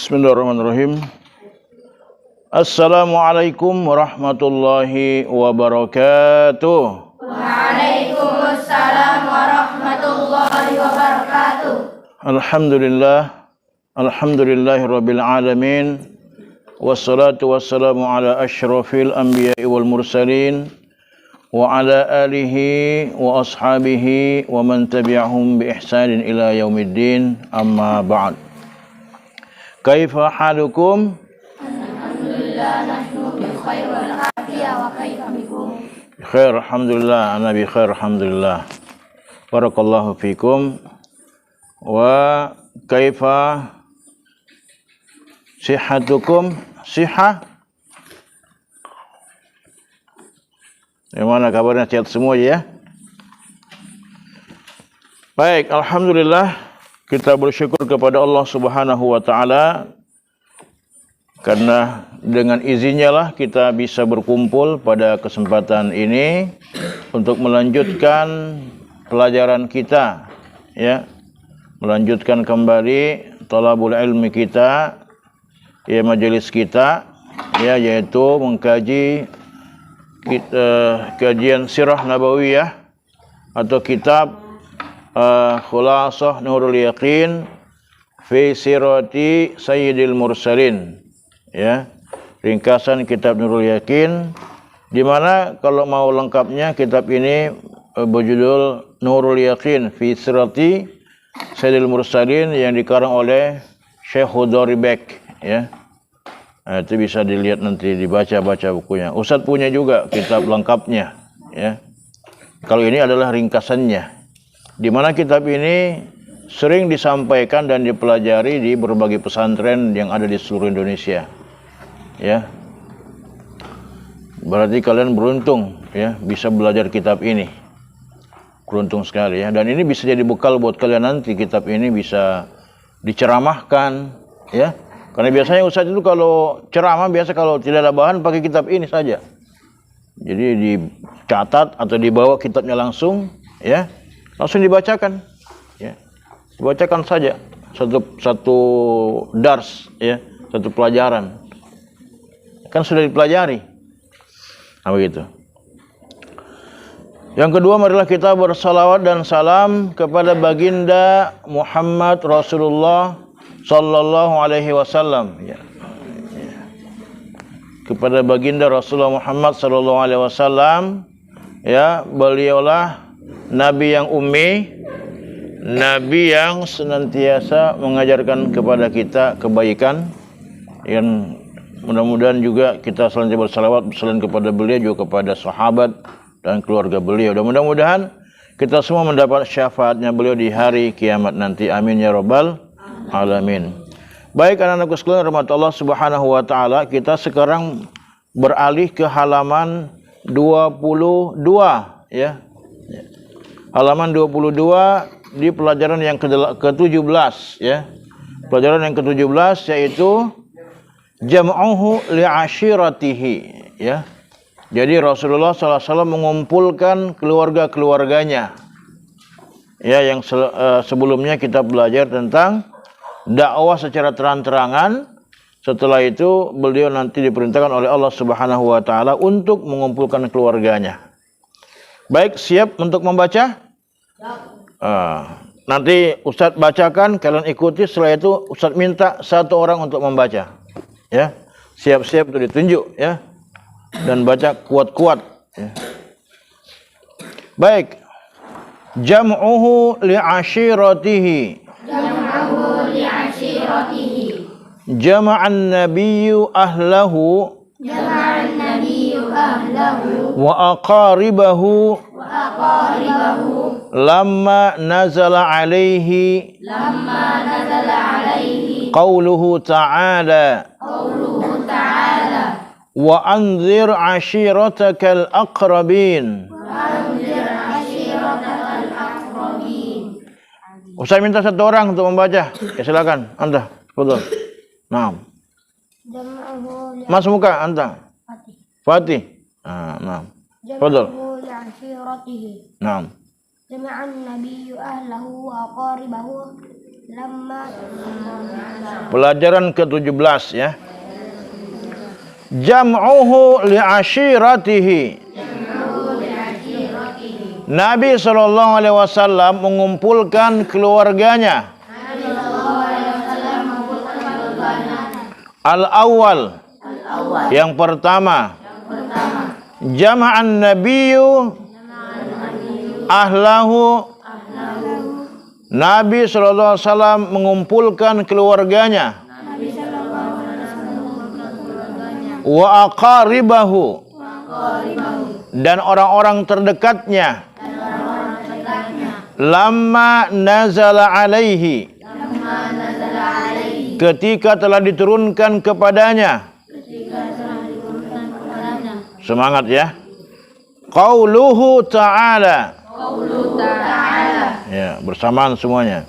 Bismillahirrahmanirrahim. Assalamualaikum warahmatullahi wabarakatuh. Waalaikumsalam warahmatullahi wabarakatuh. Alhamdulillahirabbil alamin. Wassalatu wassalamu ala asyrafil anbiya'i wal mursalin wa ala alihi wa ashabihi wa man tabi'ahum bi ihsanin ila yaumiddin. Amma ba'd. Kaifa halukum? Alhamdulillah nahnu bi khair wal afiyah wa kaifa bikum? Khair alhamdulillah, ana bi khair alhamdulillah. Barakallahu fikum. Wa kaifa sihhatukum? Sihah? Bagaimana kabarnya, sehat semua ya? Baik, alhamdulillah. Kita bersyukur kepada Allah Subhanahu wa taala karena dengan izinnya lah kita bisa berkumpul pada kesempatan ini untuk melanjutkan pelajaran kita, ya. Melanjutkan kembali talabul ilmi kita, ya, majelis kita, ya, yaitu mengkaji kajian sirah nabawiyah atau kitab Khulasah Nurul Yaqin fi Sirati Sayyidil Mursalin, ya, ringkasan kitab Nurul Yaqin, di mana kalau mau lengkapnya kitab ini berjudul Nurul Yaqin fi Sirati Sayyidil Mursalin yang dikarang oleh Syekh Hudori Bek, ya. Nah, itu bisa dilihat nanti, dibaca-baca bukunya. Ustadz punya juga kitab lengkapnya, ya. Kalau ini adalah ringkasannya, di mana kitab ini sering disampaikan dan dipelajari di berbagai pesantren yang ada di seluruh Indonesia, ya. Berarti kalian beruntung, ya, bisa belajar kitab ini. Beruntung sekali, ya. Dan ini bisa jadi bekal buat kalian nanti. Kitab ini bisa diceramahkan, ya. Karena biasanya ustadz itu kalau ceramah, biasa kalau tidak ada bahan pakai kitab ini saja. Jadi dicatat atau dibawa kitabnya langsung, ya. Langsung dibacakan, ya. Dibacakan saja satu dars, ya, satu pelajaran. Kan sudah dipelajari. Nah, begitu. Yang kedua, marilah kita bersalawat dan salam kepada baginda Muhammad Rasulullah sallallahu alaihi wasallam, ya. Kepada baginda Rasulullah Muhammad sallallahu alaihi wasallam, ya, beliaulah Nabi yang ummi, Nabi yang senantiasa mengajarkan kepada kita kebaikan. Yang mudah-mudahan juga kita selanjutnya bersalawat selain kepada beliau juga kepada sahabat dan keluarga beliau. Dan mudah-mudahan kita semua mendapat syafaatnya beliau di hari kiamat nanti. Amin ya rabbal alamin. Baik anak-anakku sekalian, rahmat Allah Subhanahu wa taala, kita sekarang beralih ke halaman 22, ya. Halaman 22 di pelajaran yang ke-17, ya. Pelajaran yang ke-17 yaitu jam'uhu li'ashiratihi, ya. Jadi Rasulullah SAW mengumpulkan keluarga-keluarganya. Ya, yang sebelumnya kita belajar tentang dakwah secara terang-terangan. Setelah itu beliau nanti diperintahkan oleh Allah Subhanahu wa taala untuk mengumpulkan keluarganya. Baik, siap untuk membaca? Nanti Ustadz bacakan, kalian ikuti. Setelah itu Ustadz minta satu orang untuk membaca, ya. Siap-siap untuk ditunjuk, ya. Dan baca kuat-kuat, ya. Baik. Jam'uhu li'ashiratihi. Jam'uhu li'ashiratihi. Jama'an nabiyyu ahlahu. Jama'an nabiyyu ahlahu. Wa aqaribahu. Wa aqaribahu. Lamma nazala alaihi. Lamma nazala alaihi. Qauluhu ta'ala. Qauluhu ta'ala. Wa anzir ashiratakal aqrabin. Wa anzir ashiratakal aqrabin. Ustaz minta satu orang untuk membaca. Ya, silakan. Anda. Betul. Naam. Jam'uhu Mas muka anta. Fatih. Naam. Betul. li'ashiratihi. Naam. Jama'an nabiyyu ahlahu wa aqaribahu Pelajaran ke-17 ya. Jam'uhu li'ashiratihi. Nabi SAW mengumpulkan keluarganya. Al-awwal, yang pertama, jama'an nabiyyu ahlahu. Nabi SAW mengumpulkan keluarganya. Wa aqaribahu, dan orang-orang terdekatnya. Lamma nazala alaihi, ketika telah diturunkan kepadanya. Semangat ya. Qauluhu ta'ala. Ya, bersamaan semuanya.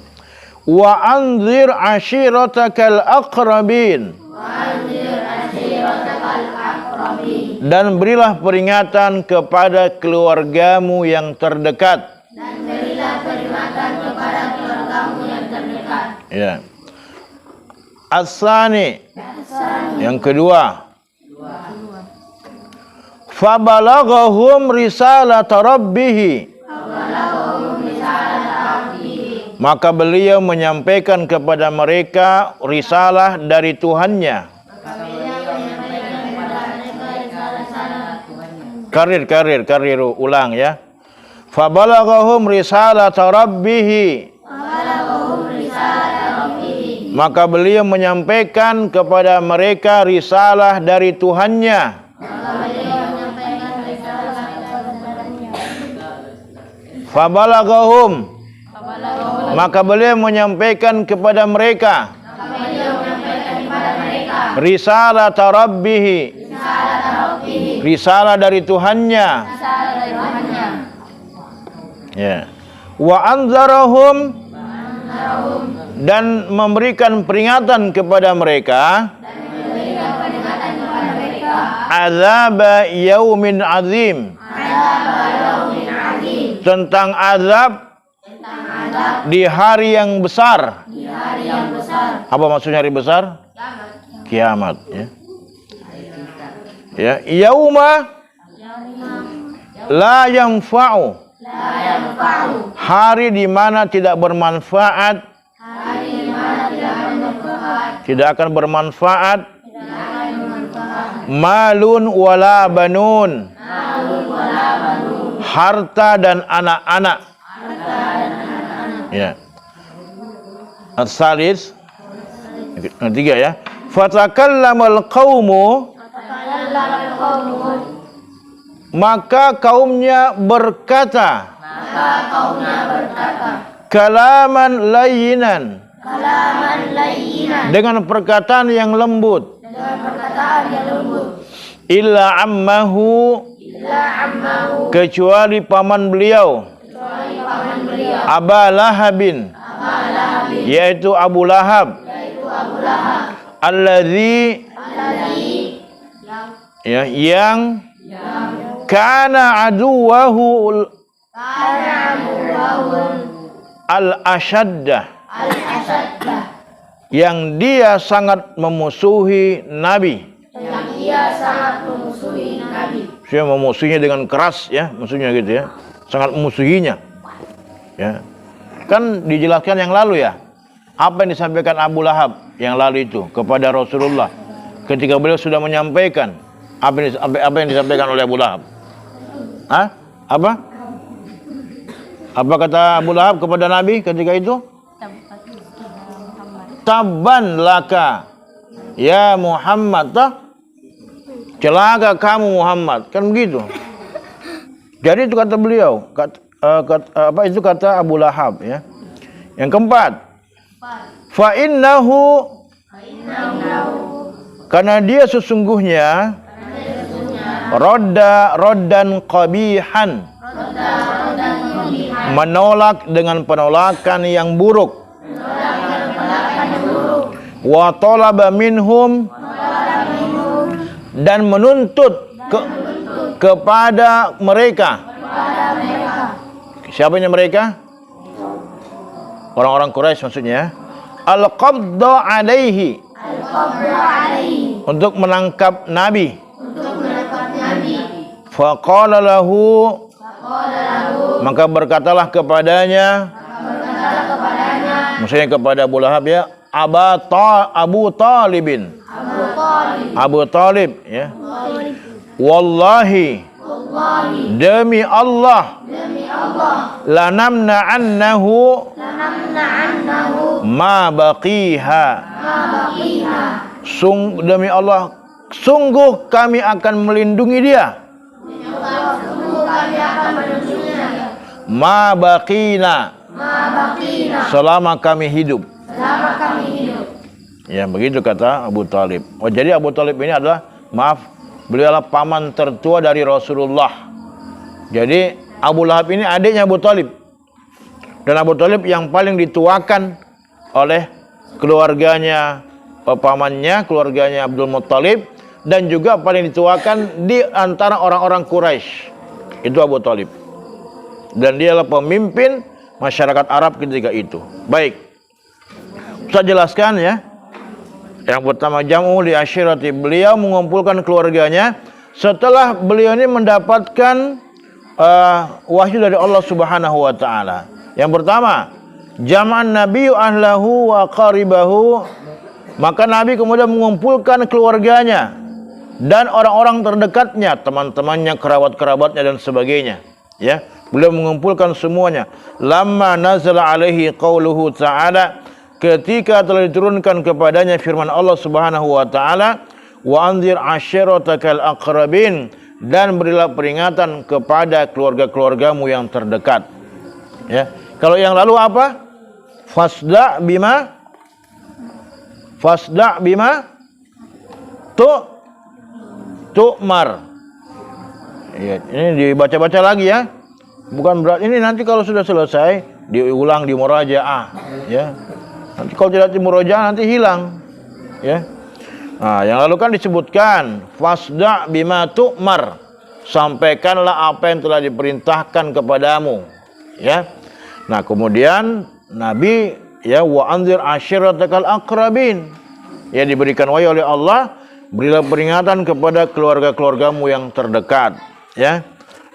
Wa anzir ashiratakal aqrabin. Dan berilah peringatan kepada keluargamu yang terdekat. Ya. As-sani, yang kedua, fabalaghahum risalata rabbih, maka beliau menyampaikan kepada mereka risalah dari Tuhannya. Karir ulang ya. Fabalaghahum risalata rabbih, maka beliau menyampaikan kepada mereka risalah dari Tuhannya. Fabalaghahum, maka beliau menyampaikan kepada mereka risalah rabbih, risalah dari Tuhannya. Ya. Wa anzarahum, dan memberikan peringatan kepada mereka azab yaumin azim, tentang azab di hari yang besar. Apa maksudnya hari besar? Kiamat ya. Ya, yauma la yanfa'u, hari di mana tidak bermanfaat, tidak akan bermanfaat malun wala banun, harta dan anak-anak. Ya. As-salis, ketiga ya. Fatakallamal qaumu, maka kaumnya berkata, kalaman layyinan, dengan perkataan yang lembut. Illa ammahu, kecuali paman beliau, Aba Lahabin, yaitu Abu Lahab, alladzi, ya, yang kana aduwahu al-ashaddah, yang dia sangat memusuhi Nabi. Dia memusuhinya dengan keras ya, musuhnya gitu ya. Sangat memusuhinya. Ya. Kan dijelaskan yang lalu ya. Apa yang disampaikan Abu Lahab yang lalu itu kepada Rasulullah ketika beliau sudah menyampaikan apa yang disampaikan oleh Abu Lahab? Hah? Apa? Apa kata Abu Lahab kepada Nabi ketika itu? Tabban laka ya Muhammad, celaka kamu Muhammad, kan begitu. Jadi itu kata beliau, kata Abu Lahab ya. Yang keempat, fa innahu, karena dia sesungguhnya roddan qabihan, menolak dengan penolakan yang buruk. Wa talaba minhum, dan menuntut kepada mereka. Siapanya mereka? Orang-orang Quraisy maksudnya. al-qabda alaihi, al-qabda alaihi, untuk menangkap Nabi. untuk menangkap Nabi. Faqala lahu, maka berkatalah kepadanya, maksudnya kepada Abu Lahab ya, Abu Talibin, Abu Talib ya. Wallahi, demi Allah, lanamna'annahu ma baqiha, demi Allah, sungguh kami akan melindungi dia. Ma baqina, selama kami hidup. Ya, begitu kata Abu Talib. Oh, jadi Abu Talib ini adalah, beliau adalah paman tertua dari Rasulullah. Jadi Abu Lahab ini adiknya Abu Talib. Dan Abu Talib yang paling dituakan oleh keluarganya, pamannya, keluarganya Abdul Muttalib, dan juga paling dituakan di antara orang-orang Quraisy. Itu Abu Talib. Dan dia adalah pemimpin masyarakat Arab ketika itu. Baik, saya jelaskan ya. Yang pertama, jam'u li asyirati, beliau mengumpulkan keluarganya setelah beliau ini mendapatkan wahyu dari Allah Subhanahu wa taala. Yang pertama, jam'an nabiyyu ahlahu wa qaribahu, maka Nabi kemudian mengumpulkan keluarganya dan orang-orang terdekatnya, teman-temannya, kerabat-kerabatnya dan sebagainya. Ya, beliau mengumpulkan semuanya. Lamma nazala alaihi qauluhu ta'ala, ketika telah diturunkan kepadanya firman Allah Subhanahu wa taala, wa anzir ashiratakal aqrabin, dan berilah peringatan kepada keluarga-keluargamu yang terdekat. Ya. Kalau yang lalu apa? Fasda bima tu'mar. Ya, ini dibaca-baca lagi ya. Bukan berat ini, nanti kalau sudah selesai diulang di murajaah ya. Nanti kalau tidak di murajaah nanti hilang ya. Nah, yang lalu kan disebutkan fasda bima tu'mar, sampaikanlah apa yang telah diperintahkan kepadamu ya. Nah, kemudian Nabi ya, wa anzir ashiratakal aqrabin, ya, diberikan wahyu oleh Allah, berilah peringatan kepada keluarga-keluargamu yang terdekat ya.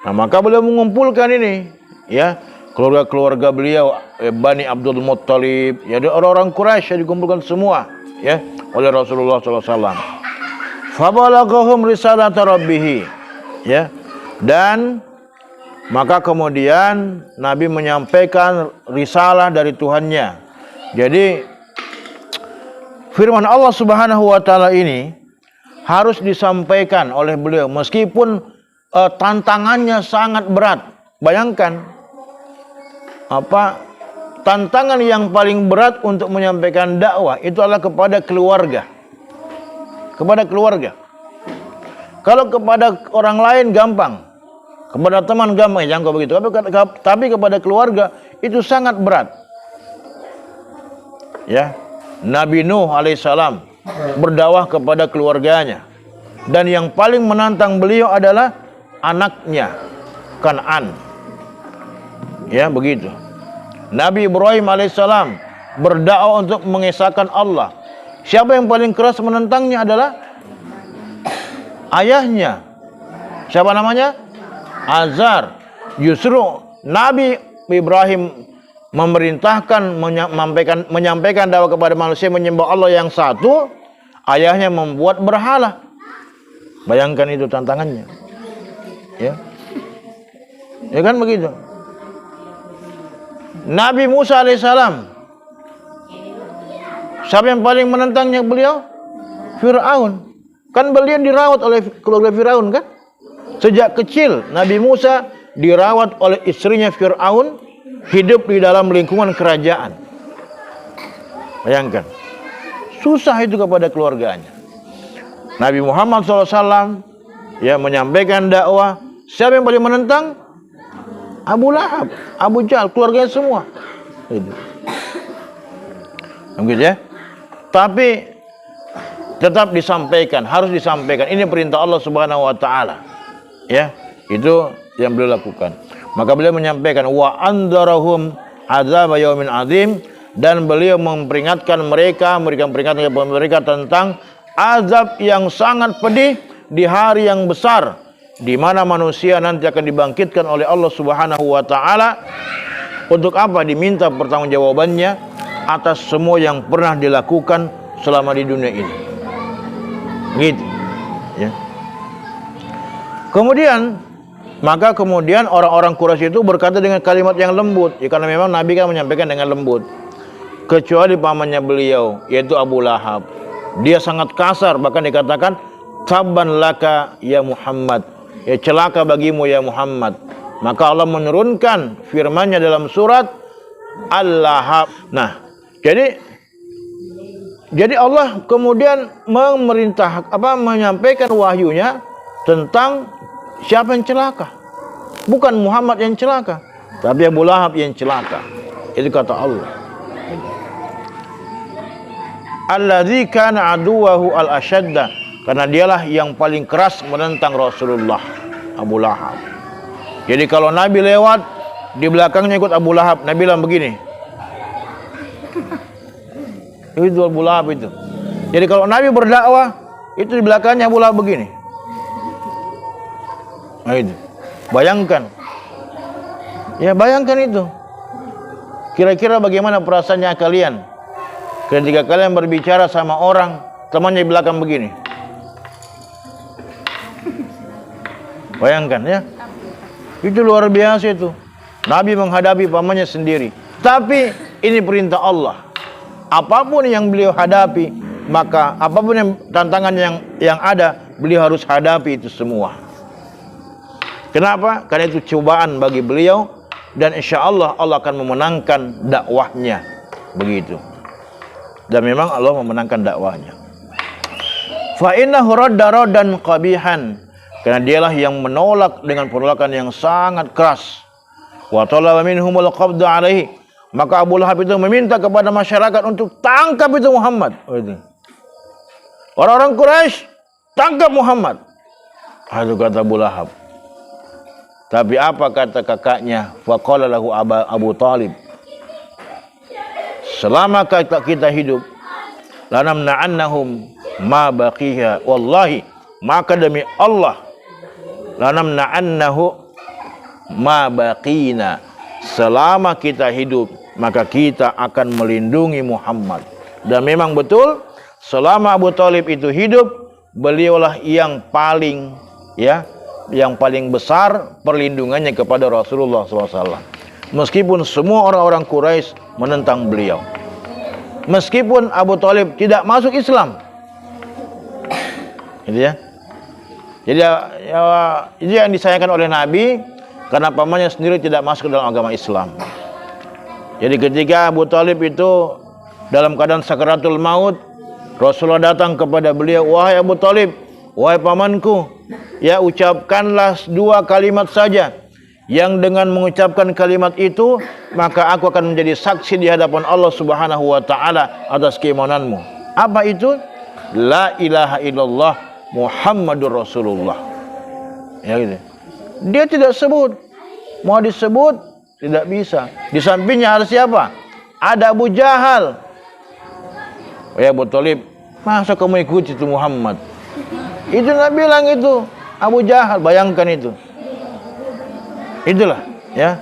Nah, maka beliau mengumpulkan ini ya, keluarga-keluarga beliau, Bani Abdul Muttalib, ya, orang-orang Quraisy yang dikumpulkan semua ya oleh Rasulullah SAW. Fabalaghahum risalata rabbih, ya, dan maka kemudian Nabi menyampaikan risalah dari Tuhannya. Jadi firman Allah Subhanahu wa taala ini harus disampaikan oleh beliau meskipun tantangannya sangat berat. Bayangkan tantangan yang paling berat untuk menyampaikan dakwah itu adalah kepada keluarga. Kepada keluarga. Kalau kepada orang lain gampang, kepada teman gampang, jangan begitu. Tapi kepada keluarga itu sangat berat. Ya, Nabi Nuh alaihissalam berdakwah kepada keluarganya, dan yang paling menantang beliau adalah anaknya Kan'an. Ya, begitu. Nabi Ibrahim alaihissalam berdakwah untuk mengesahkan Allah. Siapa yang paling keras menentangnya adalah ayahnya. Siapa namanya? Azar. Justru Nabi Ibrahim memerintahkan menyampaikan dakwah kepada manusia menyembah Allah yang satu, ayahnya membuat berhala. Bayangkan itu tantangannya. Ya. Ya kan begitu. Nabi Musa alaihissalam, siapa yang paling menentangnya beliau? Fir'aun. Kan beliau dirawat oleh keluarga Fir'aun kan? Sejak kecil Nabi Musa dirawat oleh istrinya Fir'aun, hidup di dalam lingkungan kerajaan. Bayangkan, susah itu kepada keluarganya. Nabi Muhammad SAW ya menyampaikan dakwah. Siapa yang paling menentang? Abu Lahab, Abu Jahal, keluarganya semua. Itu. Begitu ya. Tapi tetap disampaikan, harus disampaikan. Ini perintah Allah Subhanahu wa taala. Ya, itu yang beliau lakukan. Maka beliau menyampaikan wa andarahum azab yaumin azim, dan beliau memperingatkan mereka, memberikan peringatan kepada mereka tentang azab yang sangat pedih di hari yang besar, di mana manusia nanti akan dibangkitkan oleh Allah Subhanahu wa taala. Untuk apa? Diminta pertanggungjawabannya atas semua yang pernah dilakukan selama di dunia ini. Gitu. Ya. Kemudian orang-orang Quraisy itu berkata dengan kalimat yang lembut, ya, karena memang Nabi kan menyampaikan dengan lembut. Kecuali pamannya beliau, yaitu Abu Lahab. Dia sangat kasar, bahkan dikatakan tabban laka ya Muhammad, ya celaka bagimu ya Muhammad. Maka Allah menurunkan firman-Nya dalam surat Al-Lahab. Nah, jadi Allah kemudian menyampaikan wahyunya tentang siapa yang celaka. Bukan Muhammad yang celaka, tapi Abu Lahab yang celaka. Itu kata Allah. Alladzi kana aduwahu al-ashadda, karena dialah yang paling keras menentang Rasulullah, Abu Lahab. Jadi kalau Nabi lewat, di belakangnya ikut Abu Lahab. Nabi bilang begini. Itu Abu Lahab itu. Jadi kalau Nabi berdakwah, itu di belakangnya Abu Lahab begini. Nah itu. Bayangkan. Ya bayangkan itu. Kira-kira bagaimana perasaannya kalian ketika kalian berbicara sama orang, temannya di belakang begini. Bayangkan ya. Itu luar biasa itu. Nabi menghadapi pamannya sendiri. Tapi ini perintah Allah. Apapun yang beliau hadapi, maka apapun yang tantangan yang ada, beliau harus hadapi itu semua. Kenapa? Karena itu cobaan bagi beliau, dan insya Allah Allah akan memenangkan dakwahnya. Begitu. Dan memang Allah memenangkan dakwahnya. Fa innahu radda raddan qabihan, karena dialah yang menolak dengan penolakan yang sangat keras. Wa talaba minhumul qabda alaihi, maka Abu Lahab itu meminta kepada masyarakat untuk tangkap itu Muhammad. Orang-orang Quraisy, tangkap Muhammad. Itu kata Abu Lahab. Tapi apa kata kakaknya? Faqala lahu Abu Talib, selama kita hidup, lanamna'annahum ma baqiha, wallahi, maka demi Allah, lanamna'annahu ma baqina, selama kita hidup maka kita akan melindungi Muhammad. Dan memang betul, selama Abu Talib itu hidup, beliaulah yang paling besar perlindungannya kepada Rasulullah SAW. Meskipun semua orang-orang Quraisy menentang beliau, meskipun Abu Talib tidak masuk Islam, gitu ya. Jadi itu yang disayangkan oleh Nabi, karena pamannya sendiri tidak masuk ke dalam agama Islam. Jadi ketika Abu Talib itu dalam keadaan sakaratul maut, Rasulullah datang kepada beliau, wahai Abu Talib, wahai pamanku, ya ucapkanlah 2 kalimat saja, yang dengan mengucapkan kalimat itu maka aku akan menjadi saksi di hadapan Allah Subhanahu wa taala atas keimananmu. Apa itu? La ilaha illallah Muhammadur Rasulullah. Ya gitu. Dia tidak sebut. Mau disebut tidak bisa. Di sampingnya ada siapa? Ada Abu Jahal. Ya Abu Talib, masa kamu ikut itu Muhammad? Itu Nabi bilang itu Abu Jahal, bayangkan itu. Itulah, ya.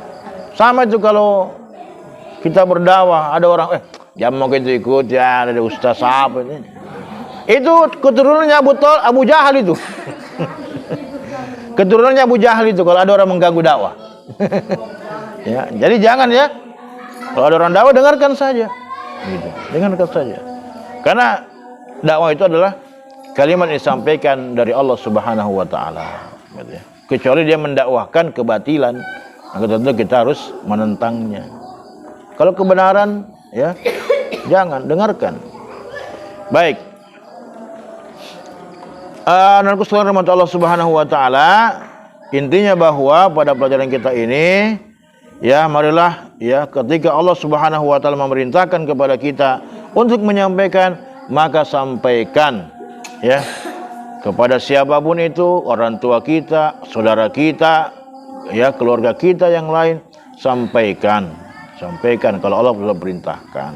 Sama itu kalau kita berdakwah, ada orang, jangan mau kita ikut, ya ada ustaz apa ini. Itu keturunannya Abu Jahal itu. Keturunannya Abu Jahal itu kalau ada orang mengganggu dakwah. Ya, jadi jangan ya. Kalau ada orang dakwah, dengarkan saja. Gitu. Dengarkan saja. Karena dakwah itu adalah kalimat yang disampaikan dari Allah Subhanahu wa taala. Gitu ya. Kecuali dia mendakwahkan kebatilan, maka tentu kita harus menentangnya. Kalau kebenaran, ya jangan, dengarkan. Baik. Anakku sekalian rahmat Allah Subhanahu wa taala, intinya bahwa pada pelajaran kita ini, ya marilah ya ketika Allah Subhanahu wa taala memerintahkan kepada kita untuk menyampaikan, maka sampaikan ya. Kepada siapapun itu, orang tua kita, saudara kita, ya keluarga kita yang lain, sampaikan. sampaikan kalau Allah sudah perintahkan.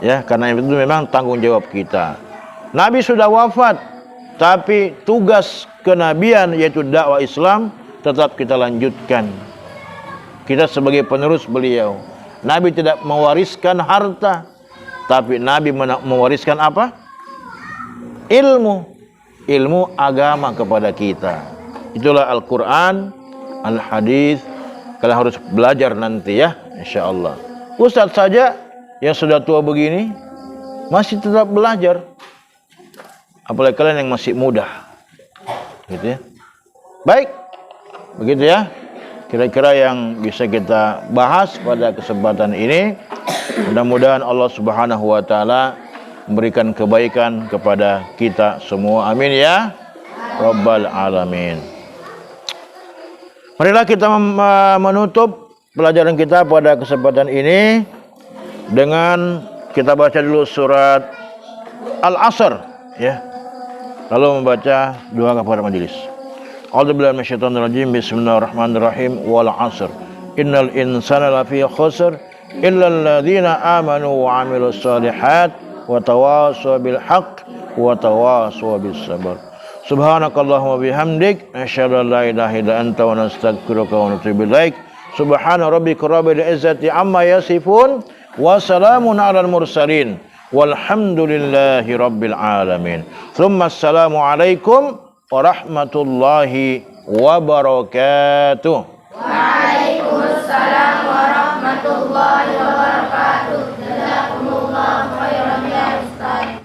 Ya, karena itu memang tanggung jawab kita. Nabi sudah wafat, tapi tugas kenabian yaitu dakwah Islam tetap kita lanjutkan. Kita sebagai penerus beliau. Nabi tidak mewariskan harta, tapi Nabi mewariskan apa? Ilmu. Ilmu agama kepada kita. Itulah Al-Quran, Al-Hadis. Kalian harus belajar nanti ya, insyaallah. Ustadz saja yang sudah tua begini masih tetap belajar. Apalagi kalian yang masih muda. Gitu ya. Baik. Begitu ya. Kira-kira yang bisa kita bahas pada kesempatan ini. Mudah-mudahan Allah Subhanahu wa taala memberikan kebaikan kepada kita semua. Amin ya Rabbal alamin. Marilah kita menutup pelajaran kita pada kesempatan ini dengan kita baca dulu surat Al-Asr ya. Lalu membaca doa kepada majelis. A'udzubillahi minasyaitonirrajim. Bismillahirrahmanirrahim. Wal 'asr. Innal insana lafi khusr illa alladziina aamanu wa 'amilus shalihat wa tawassaw bil haqq wa tawassaw bis sabr. Subhanakallahumma bihamdik asyhadu an la ilaha illa anta wa nastaghfiruka wa natubu ilaik. Subhana rabbika rabbil izzati amma yasifun wa salamun 'alal mursalin walhamdulillahi rabbil alamin. Tsumma assalamu alaikum warahmatullahi wabarakatuh. Waalaikumsalam warahmatullahi wabarakatuh.